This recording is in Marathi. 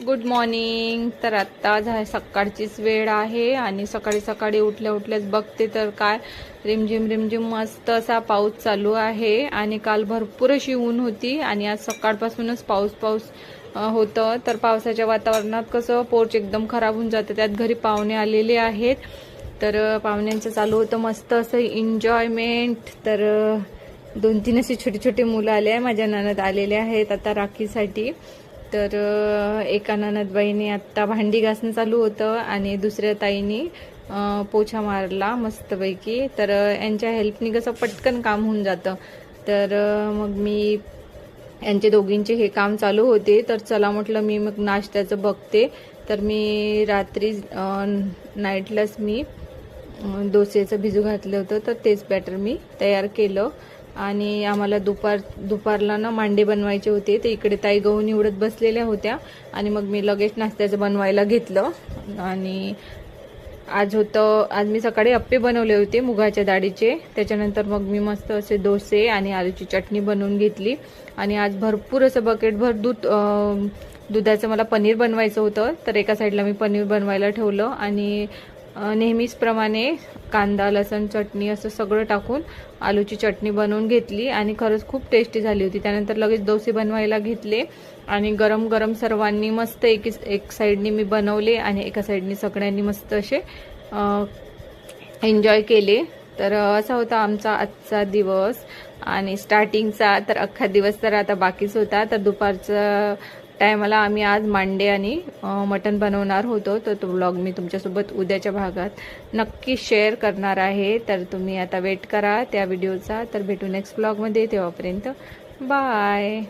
Good morning. तर आत्ता सकाळचीच वेळ आहे आणि सकाळी सकाळी उठल्या उठल्याच बघते तर काय रिमझिम रिमझिम मस्त असा पाऊस चालू आहे. आणि काल भरपूर अशी ऊन होती आणि आज सकाळपासूनच पाऊस पाऊस होतं. तर पावसाच्या वातावरणात कसं पोर्च एकदम खराब होऊन जातं. त्यात घरी पाहुणे आलेले आहेत. तर पाहुण्यांचं चालू होतं मस्त असं एन्जॉयमेंट. तर 2-3 अशी छोटी छोटी मुलं आले आहे. माझ्या नणंद आलेल्या आहेत आता राखीसाठी. तर एका नणंदबाईने आत्ता भांडी घासणं चालू होतं आणि दुसऱ्या ताईनी पोछा मारला मस्तपैकी. तर यांच्या हेल्पनी कसं पटकन काम होऊन जातं. तर मग मी यांचे दोघींचे हे काम चालू होते. तर चला म्हटलं मी मग नाश्त्याचं बघते. तर मी रात्री नाईटलाच मी डोसेचं भिजू घातलं होतं. तर तेच बॅटर मी तयार केलं. आणि आम्हाला दुपारला ना मांडे बनवायचे होते. तर इकडे ताई गहू निवडत बसलेल्या होत्या आणि मग मी लगेच नाश्त्याचं बनवायला घेतलं. आणि आज मी सकाळी अप्पे बनवले होते मुगाच्या डाळीचे. त्याच्यानंतर मग मी मस्त असे डोसे आणि आलूची चटणी बनवून घेतली. आणि आज भरपूर असं बकेटभर दुधाचं मला पनीर बनवायचं होतं. तर एका साईडला मी पनीर बनवायला ठेवलं आणि नेहमीच प्रमाणे कांदा लसूण चटणी असं सगळं टाकून आलूची चटणी बनवून घेतली आणि खरंच खूप टेस्टी झाली होती. त्यानंतर लगेच डोसे बनवायला घेतले आणि गरम गरम सर्वांनी मस्त एक साईडनी मी बनवले आणि एका साईडनी सगळ्यांनी मस्त असे एन्जॉय केले. तर असा होता आमचा आजचा दिवस. आणि स्टार्टिंगचा तर अख्खा दिवस तर आता बाकीच होता. तर दुपारचा टायमाला आम्ही आज मांडे आणि मटण बनवणार होतो. तर तो व्लॉग मी तुमच्यासोबत उद्याच्या भागात नक्की शेअर करणार आहे. तर तुम्ही आता वेट करा त्या व्हिडिओचा. तर भेटू नेक्स्ट व्लॉगमध्ये. तेव्हापर्यंत बाय.